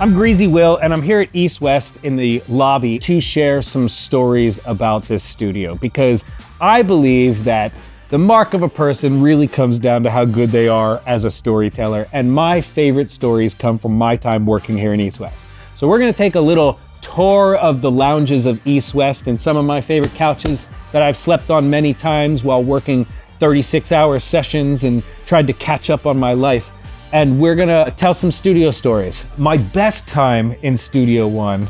I'm Greasy Will, and I'm here at East West in the lobby to share some stories about this studio, because I believe that the mark of a person really comes down to how good they are as a storyteller, and my favorite stories come from my time working here in East West. So we're gonna take a little tour of the lounges of East West and some of my favorite couches that I've slept on many times while working 36-hour sessions and tried to catch up on my life. And we're gonna tell some studio stories. My best time in Studio One,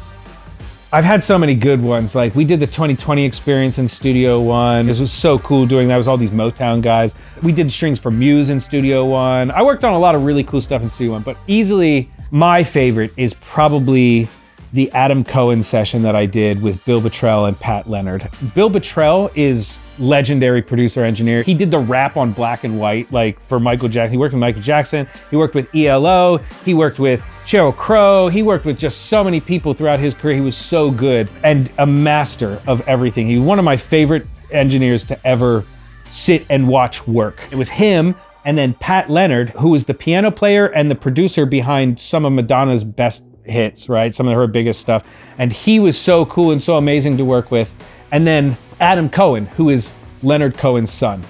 I've had so many good ones. Like, we did the 2020 experience in Studio One. This was so cool doing that. It was all these Motown guys. We did strings for Muse in Studio One. I worked on a lot of really cool stuff in Studio One, but easily my favorite is probably the Adam Cohen session that I did with Bill Bottrell and Pat Leonard. Bill Bottrell is legendary producer engineer. He did the rap on Black and White, like for Michael Jackson. He worked with Michael Jackson. He worked with ELO. He worked with Sheryl Crow. He worked with just so many people throughout his career. He was so good and a master of everything. He was one of my favorite engineers to ever sit and watch work. It was him and then Pat Leonard, who was the piano player and the producer behind some of Madonna's best hits, right? Some of her biggest stuff. And he was so cool and so amazing to work with. And then Adam Cohen, who is Leonard Cohen's son.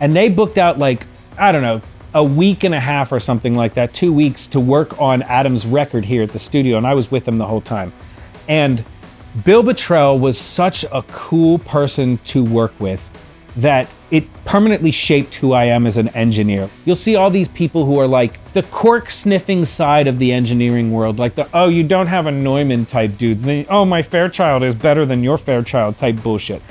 And they booked out like, I don't know, a week and a half or something like that, 2 weeks to work on Adam's record here at the studio. And I was with them the whole time. And Bill Bottrell was such a cool person to work with that it permanently shaped who I am as an engineer. You'll see all these people who are like the cork sniffing side of the engineering world, like the, oh, you don't have a Neumann type dudes. They, oh, my Fairchild is better than your Fairchild type bullshit.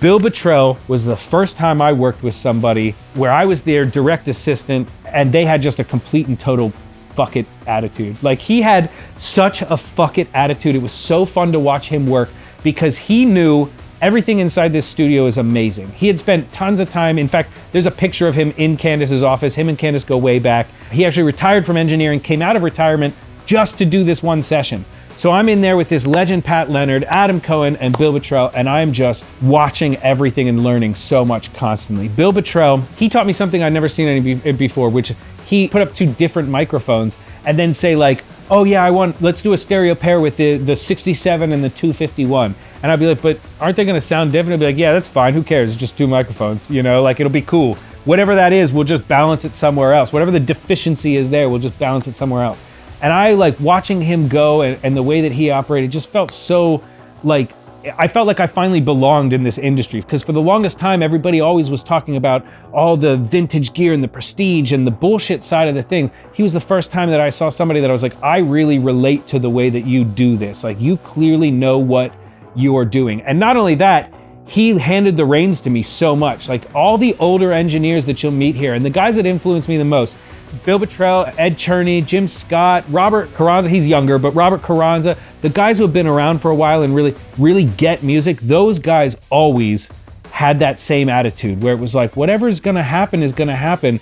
Bill Bottrell was the first time I worked with somebody where I was their direct assistant and they had just a complete and total fuck it attitude. Like, he had such a fuck it attitude. It was so fun to watch him work because he knew everything inside this studio is amazing. He had spent tons of time. In fact, there's a picture of him in Candace's office. Him and Candace go way back. He actually retired from engineering, came out of retirement just to do this one session. So I'm in there with this legend, Pat Leonard, Adam Cohen, and Bill Bottrell, and I'm just watching everything and learning so much constantly. Bill Bottrell, he taught me something I'd never seen any before, which he put up 2 different microphones and then say like, oh yeah, let's do a stereo pair with the 67 and the 251. And I'd be like, but aren't they gonna sound different? I'd be like, yeah, that's fine, who cares? It's just 2 microphones, you know, like it'll be cool. Whatever that is, we'll just balance it somewhere else. Whatever the deficiency is there, we'll just balance it somewhere else. And I like watching him go and the way that he operated just felt so like, I felt like I finally belonged in this industry, because for the longest time, everybody always was talking about all the vintage gear and the prestige and the bullshit side of the things. He was the first time that I saw somebody that I was like, I really relate to the way that you do this. Like, you clearly know what you're doing. And not only that, he handed the reins to me so much. Like, all the older engineers that you'll meet here and the guys that influenced me the most, Bill Bottrell, Ed Cherney, Jim Scott, Robert Carranza, he's younger, but Robert Carranza, the guys who have been around for a while and really get music, those guys always had that same attitude where it was like, whatever's gonna happen is gonna happen.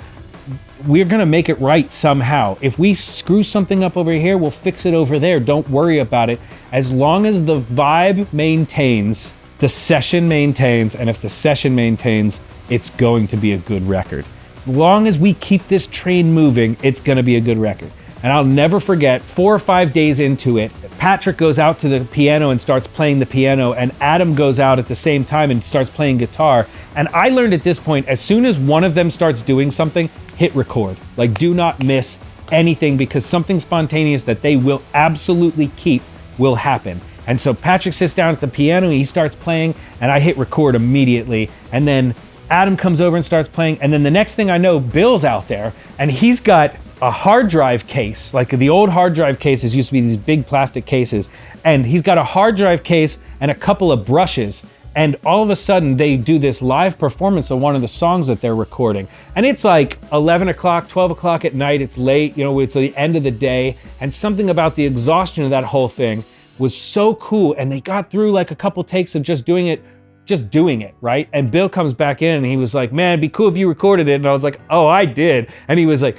We're gonna make it right somehow. If we screw something up over here, we'll fix it over there. Don't worry about it. As long as the vibe maintains, the session maintains, and if the session maintains, it's going to be a good record. As long as we keep this train moving, it's gonna be a good record. And I'll never forget, 4 or 5 days into it, Patrick goes out to the piano and starts playing the piano, and Adam goes out at the same time and starts playing guitar. And I learned at this point, as soon as one of them starts doing something, hit record. Like, do not miss anything, because something spontaneous that they will absolutely keep will happen. And so Patrick sits down at the piano, he starts playing, and I hit record immediately. And then Adam comes over and starts playing, and then the next thing I know, Bill's out there, and he's got a hard drive case. Like, the old hard drive cases used to be these big plastic cases, and he's got a hard drive case and a couple of brushes, and all of a sudden they do this live performance of one of the songs that they're recording. And it's like 11 o'clock, 12 o'clock at night, it's late, you know, it's the end of the day, and something about the exhaustion of that whole thing was so cool. And they got through like a couple takes of just doing it, right? And Bill comes back in and he was like, man, it'd be cool if you recorded it. And I was like, oh, I did. And he was like,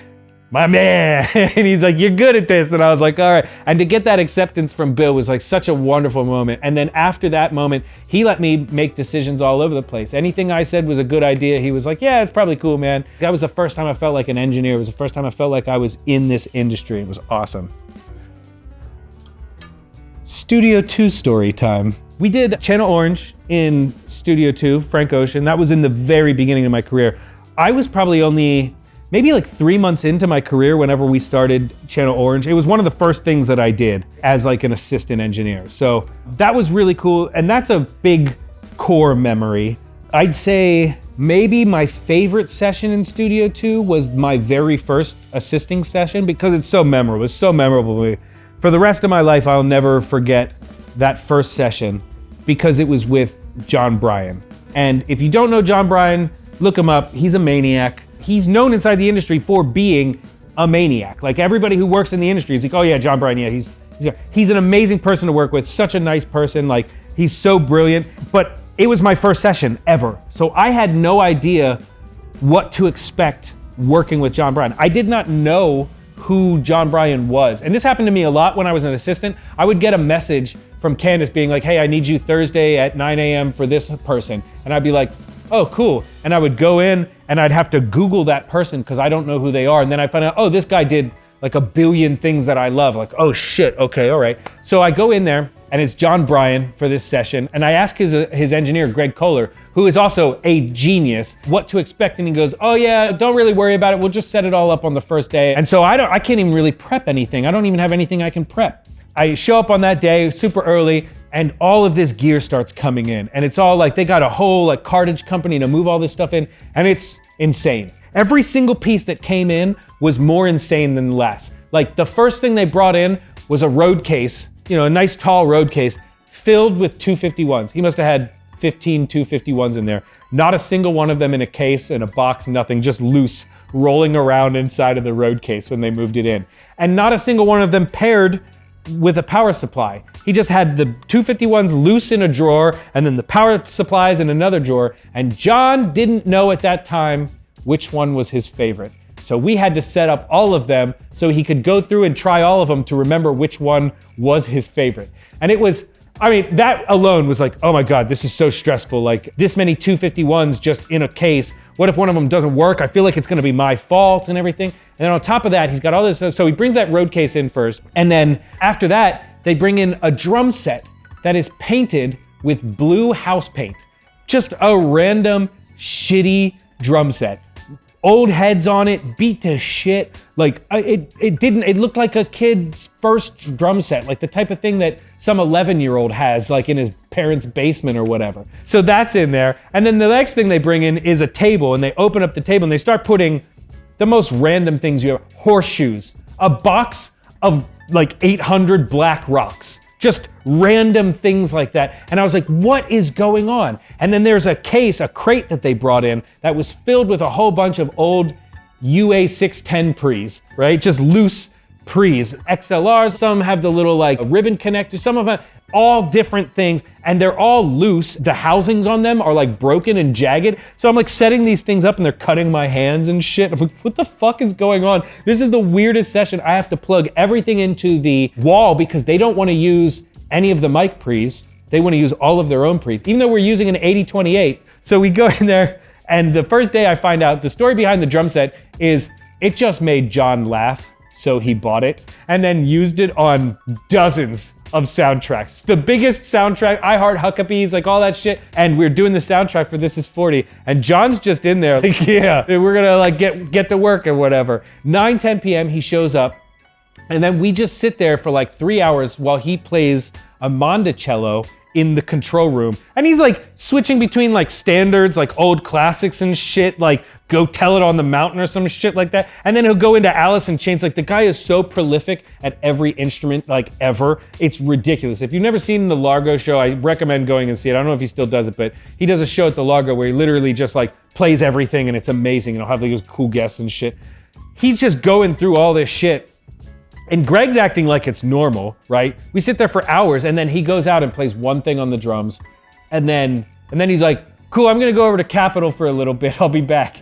my man. And he's like, you're good at this. And I was like, all right. And to get that acceptance from Bill was like such a wonderful moment. And then after that moment, he let me make decisions all over the place. Anything I said was a good idea. He was like, yeah, it's probably cool, man. That was the first time I felt like an engineer. It was the first time I felt like I was in this industry. It was awesome. Studio 2 story time. We did Channel Orange in Studio 2, Frank Ocean. That was in the very beginning of my career. I was probably only maybe like 3 months into my career whenever we started Channel Orange. It was one of the first things that I did as like an assistant engineer. So that was really cool. And that's a big core memory. I'd say maybe my favorite session in Studio 2 was my very first assisting session because it's so memorable. It's so memorable to me. For the rest of my life, I'll never forget that first session because it was with John Bryan. And if you don't know John Bryan, look him up. He's a maniac. He's known inside the industry for being a maniac. Like everybody who works in the industry is like, oh yeah, John Bryan, yeah, he's an amazing person to work with, such a nice person. Like he's so brilliant. But it was my first session ever. So I had no idea what to expect working with John Bryan. I did not know who John Bryan was. And this happened to me a lot when I was an assistant. I would get a message from Candace being like, hey, I need you Thursday at 9 a.m. for this person. And I'd be like, oh, cool. And I would go in and I'd have to Google that person because I don't know who they are. And then I find out, oh, this guy did like a billion things that I love. Like, oh shit, okay, all right. So I go in there and it's John Bryan for this session. And I ask his engineer, Greg Kohler, who is also a genius, what to expect. And he goes, oh yeah, don't really worry about it. We'll just set it all up on the first day. And so I can't even really prep anything. I don't even have anything I can prep. I show up on that day super early and all of this gear starts coming in. And it's all like, they got a whole like cartage company to move all this stuff in. And it's insane. Every single piece that came in was more insane than less. Like the first thing they brought in was a road case, you know, a nice tall road case filled with 251s. He must have had 15 251s in there. Not a single one of them in a case, in a box, nothing, just loose, rolling around inside of the road case when they moved it in. And not a single one of them paired with a power supply. He just had the 251s loose in a drawer and then the power supplies in another drawer. And John didn't know at that time which one was his favorite. So we had to set up all of them so he could go through and try all of them to remember which one was his favorite. And it was, I mean, that alone was like, oh my God, this is so stressful. Like this many 251s just in a case. What if one of them doesn't work? I feel like it's gonna be my fault and everything. And then on top of that, he's got all this. So he brings that road case in first. And then after that, they bring in a drum set that is painted with blue house paint. Just a random shitty drum set. Old heads on it, beat to shit. Like it looked like a kid's first drum set, like the type of thing that some 11-year-old has like in his parents' basement or whatever. So that's in there. And then the next thing they bring in is a table, and they open up the table and they start putting the most random things you have. Horseshoes, a box of like 800 black rocks. Just random things like that. And I was like, what is going on? And then there's a crate that they brought in that was filled with a whole bunch of old UA610 pre's, right? Just loose pre's, XLRs. Some have the little like ribbon connectors, some of them, all different things. And they're all loose. The housings on them are like broken and jagged. So I'm like setting these things up and they're cutting my hands and shit. I'm like, what the fuck is going on? This is the weirdest session. I have to plug everything into the wall because they don't want to use any of the mic pre's. They want to use all of their own pre's, even though we're using an 8028. So we go in there, and the first day I find out the story behind the drum set is it just made John laugh, so he bought it and then used it on dozens of soundtracks. The biggest soundtrack, I Heart Huckabees, like all that shit. And we're doing the soundtrack for This Is 40. And John's just in there like, yeah, we're gonna like get to work or whatever. 9:10 p.m. he shows up. And then we just sit there for like 3 hours while he plays a Monticello in the control room. And he's like switching between like standards, like old classics and shit, like Go Tell It on the Mountain or some shit like that. And then he'll go into Alice in Chains. Like the guy is so prolific at every instrument like ever. It's ridiculous. If you've never seen the Largo show, I recommend going and see it. I don't know if he still does it, but he does a show at the Largo where he literally just like plays everything and it's amazing. And he'll have like cool guests and shit. He's just going through all this shit. And Greg's acting like it's normal, right? We sit there for hours and then he goes out and plays one thing on the drums. And then he's like, cool, I'm gonna go over to Capitol for a little bit, I'll be back.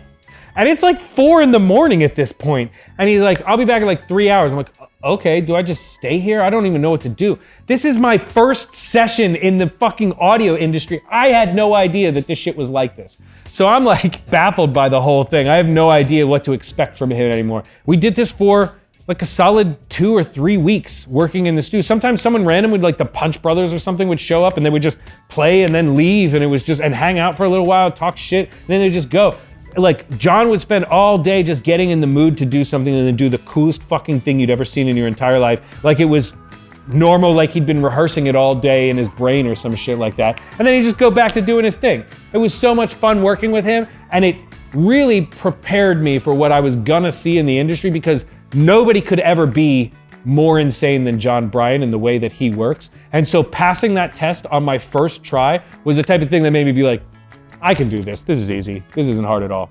And it's like 4 a.m. at this point. And he's like, I'll be back in like 3 hours. I'm like, okay, do I just stay here? I don't even know what to do. This is my first session in the fucking audio industry. I had no idea that this shit was like this. So I'm like baffled by the whole thing. I have no idea what to expect from him anymore. We did this for like a solid 2 or 3 weeks working in the studio. Sometimes someone random would, like the Punch Brothers or something, would show up and they would just play and then leave, and it was just, and hang out for a little while, talk shit, and then they just go. Like, John would spend all day just getting in the mood to do something and then do the coolest fucking thing you'd ever seen in your entire life. Like, it was normal, like he'd been rehearsing it all day in his brain or some shit like that. And then he'd just go back to doing his thing. It was so much fun working with him, and it really prepared me for what I was gonna see in the industry, because nobody could ever be more insane than Jon Brion in the way that he works. And so passing that test on my first try was the type of thing that made me be like, I can do this. This is easy. This isn't hard at all.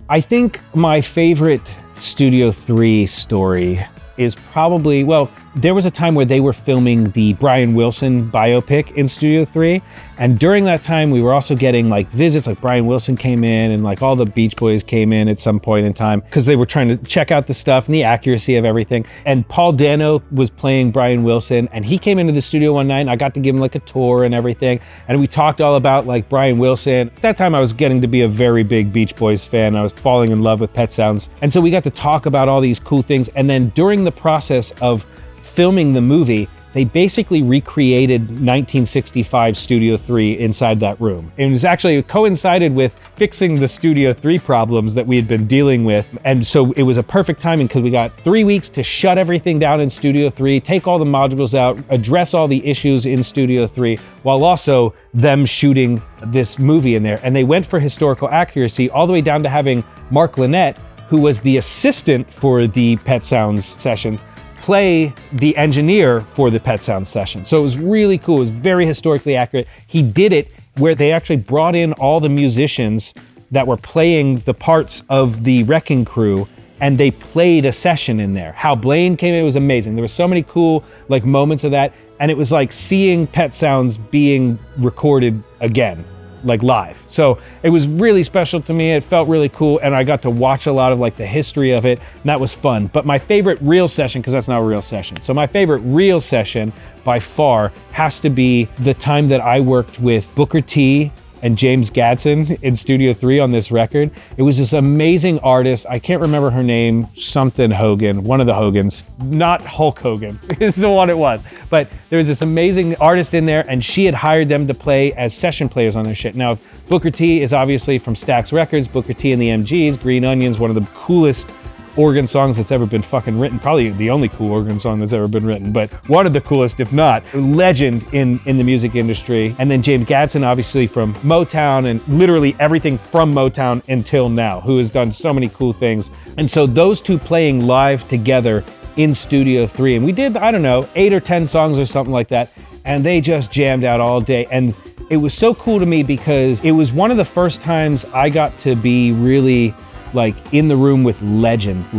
I think my favorite Studio 3 story is probably, well, there was a time where they were filming the Brian Wilson biopic in Studio 3, and during that time we were also getting like visits, like Brian Wilson came in and like all the Beach Boys came in at some point in time because they were trying to check out the stuff and the accuracy of everything. And Paul Dano was playing Brian Wilson, and he came into the studio one night and I got to give him like a tour and everything, and we talked all about like Brian Wilson. At that time I was getting to be a very big Beach Boys fan. I was falling in love with Pet Sounds, and so we got to talk about all these cool things. And then during the process of filming the movie, they basically recreated 1965 Studio 3 inside that room. It was actually coincided with fixing the Studio 3 problems that we had been dealing with. And so it was a perfect timing because we got 3 weeks to shut everything down in Studio 3, take all the modules out, address all the issues in Studio 3, while also them shooting this movie in there. And they went for historical accuracy all the way down to having Mark Lynette, who was the assistant for the Pet Sounds sessions, play the engineer for the Pet Sounds session. So it was really cool. It was very historically accurate. He did it where they actually brought in all the musicians that were playing the parts of the Wrecking Crew, and they played a session in there. Hal Blaine came in, it was amazing. There were so many cool like moments of that, and it was like seeing Pet Sounds being recorded again, like live. So it was really special to me. It felt really cool, and I got to watch a lot of like the history of it, and that was fun. But my favorite real session, because that's not a real session, so my favorite real session by far has to be the time that I worked with Booker T and James Gadson in Studio 3 on this record. It was this amazing artist. I can't remember her name, something Hogan, one of the Hogans, not Hulk Hogan is the one it was. But there was this amazing artist in there, and she had hired them to play as session players on their shit. Now, Booker T is obviously from Stax Records, Booker T and the MGs, Green Onions, one of the coolest organ songs that's ever been fucking written, probably the only cool organ song that's ever been written, but one of the coolest, if not legend in the music industry. And then James Gadson, obviously from Motown, and literally everything from Motown until now, who has done so many cool things. And so those two playing live together in Studio 3, and we did, I don't know, 8 or 10 songs or something like that, and they just jammed out all day. And it was so cool to me because it was one of the first times I got to be really like in the room with legends,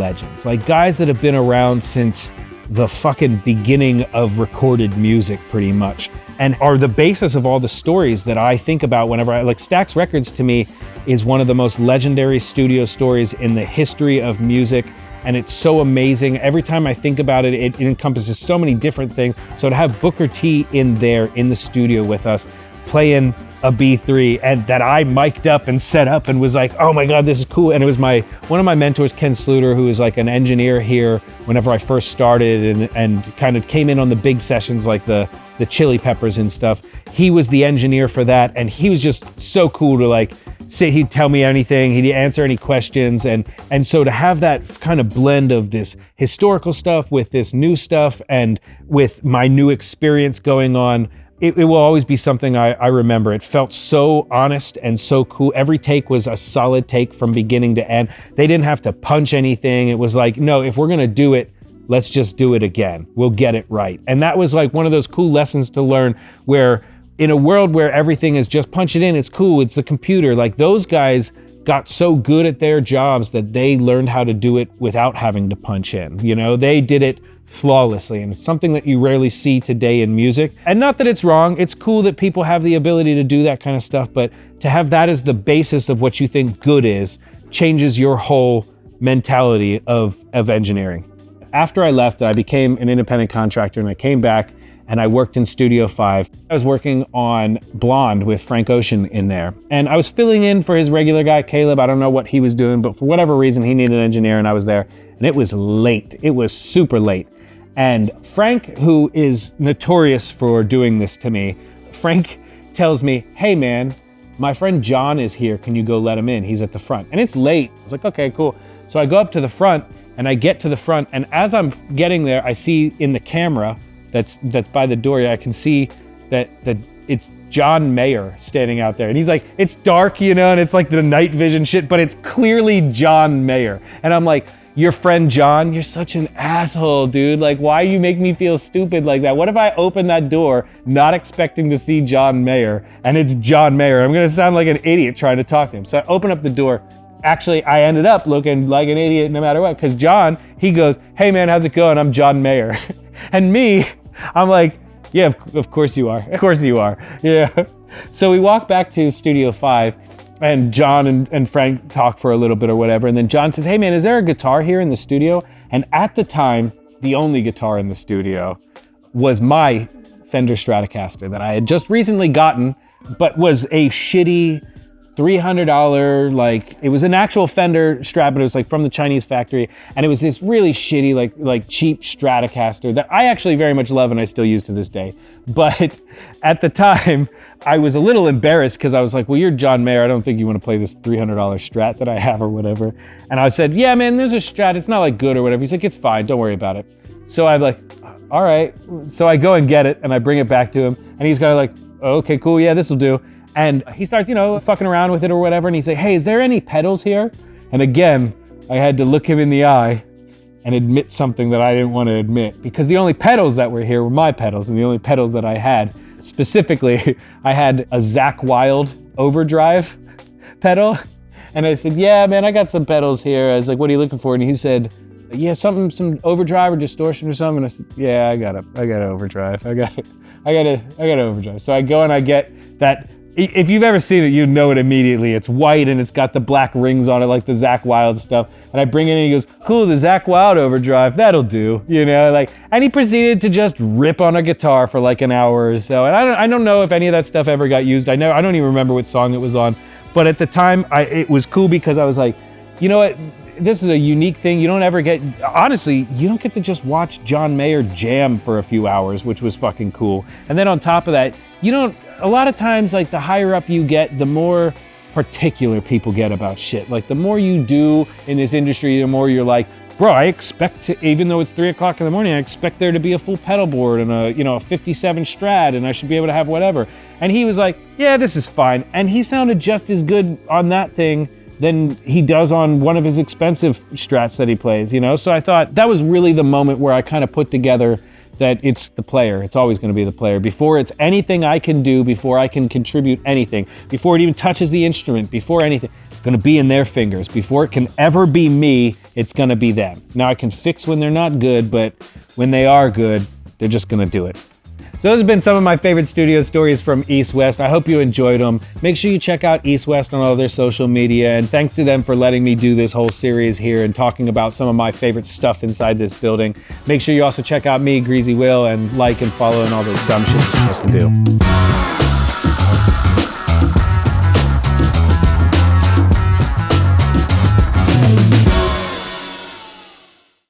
like guys that have been around since the fucking beginning of recorded music pretty much, and are the basis of all the stories that I think about whenever I, like Stax Records to me is one of the most legendary studio stories in the history of music. And it's so amazing. Every time I think about it, it encompasses so many different things. So to have Booker T in there in the studio with us, playing a B3, and that I mic'd up and set up and was like, oh my God, this is cool. And it was one of my mentors, Ken Sluter, who was like an engineer here whenever I first started, and kind of came in on the big sessions like the Chili Peppers and stuff. He was the engineer for that, and he was just so cool to like say, he'd tell me anything, he'd answer any questions, and so to have that kind of blend of this historical stuff with this new stuff and with my new experience going on, it will always be something I remember. It felt so honest and so cool. Every take was a solid take from beginning to end. They didn't have to punch anything. It was like, no, if we're gonna do it, let's just do it again. We'll get it right. And that was like one of those cool lessons to learn, where in a world where everything is just punch it in, it's cool, it's the computer, like those guys got so good at their jobs that they learned how to do it without having to punch in. You know, they did it flawlessly, and it's something that you rarely see today in music. And not that it's wrong, it's cool that people have the ability to do that kind of stuff, but to have that as the basis of what you think good is changes your whole mentality of engineering. After I left, I became an independent contractor, and I came back and I worked in Studio 5. I was working on Blonde with Frank Ocean in there, and I was filling in for his regular guy, Caleb. I don't know what he was doing, but for whatever reason, he needed an engineer, and I was there. And and it was late. It was super late. And Frank, who is notorious for doing this to me, Frank tells me, hey man, my friend John is here. Can you go let him in? He's at the front. And it's late. I was like, okay, cool. So I go up to the front and I get to the front. And as I'm getting there, I see in the camera that's by the door, I can see that it's John Mayer standing out there. And he's like, it's dark, you know, and it's like the night vision shit, but it's clearly John Mayer. And I'm like, your friend John, you're such an asshole, dude. Like, why you make me feel stupid like that? What if I open that door not expecting to see John Mayer and it's John Mayer? I'm gonna sound like an idiot trying to talk to him. So I open up the door. Actually, I ended up looking like an idiot no matter what, because John, he goes, hey man, how's it going? I'm John Mayer. And me, I'm like, yeah, of course you are. Of course you are. Yeah. So we walk back to Studio 5. And John and Frank talk for a little bit or whatever. And then John says, hey man, is there a guitar here in the studio? And at the time, the only guitar in the studio was my Fender Stratocaster that I had just recently gotten, but was a shitty $300, like, it was an actual Fender Strat, but it was like from the Chinese factory. And it was this really shitty, like cheap Stratocaster that I actually very much love and I still use to this day. But at the time, I was a little embarrassed because I was like, well, you're John Mayer. I don't think you want to play this $300 Strat that I have or whatever. And I said, yeah, man, there's a Strat. It's not like good or whatever. He's like, it's fine. Don't worry about it. So I'm like, all right. So I go and get it and I bring it back to him. And he's kind of like, oh, okay, cool. Yeah, this will do. And he starts, you know, fucking around with it or whatever. And he's like, hey, is there any pedals here? And again, I had to look him in the eye and admit something that I didn't want to admit, because the only pedals that were here were my pedals, and the only pedals that I had, specifically, I had a Zakk Wylde overdrive pedal. And I said, yeah, man, I got some pedals here. I was like, what are you looking for? And he said, yeah, some overdrive or distortion or something. And I said, yeah, I got overdrive. I got overdrive. So I go and I get that. If you've ever seen it, you know it immediately. It's white and it's got the black rings on it, like the Zakk Wylde stuff. And I bring it in and he goes, cool, the Zakk Wylde overdrive, that'll do. You know, like, and he proceeded to just rip on a guitar for like an hour or so. And I don't know if any of that stuff ever got used. I don't even remember what song it was on. But at the time, it was cool because I was like, you know what? This is a unique thing. You don't ever get, honestly, you don't get to just watch John Mayer jam for a few hours, which was fucking cool. And then on top of that, a lot of times, like, the higher up you get, the more particular people get about shit. Like, the more you do in this industry, the more you're like, bro, I expect to, even though it's 3 o'clock in the morning, I expect there to be a full pedal board and a 57 Strat, and I should be able to have whatever. And he was like, yeah, this is fine. And he sounded just as good on that thing than he does on one of his expensive Strats that he plays, you know? So I thought that was really the moment where I kind of put together that it's the player. It's always going to be the player. Before it's anything I can do, before I can contribute anything, before it even touches the instrument, before anything, it's going to be in their fingers. Before it can ever be me, it's going to be them. Now I can fix when they're not good, but when they are good, they're just going to do it. So those have been some of my favorite studio stories from East West. I hope you enjoyed them. Make sure you check out East West on all their social media, and thanks to them for letting me do this whole series here and talking about some of my favorite stuff inside this building. Make sure you also check out me, Greasy Will, and like and follow and all those dumb shit you're supposed to do.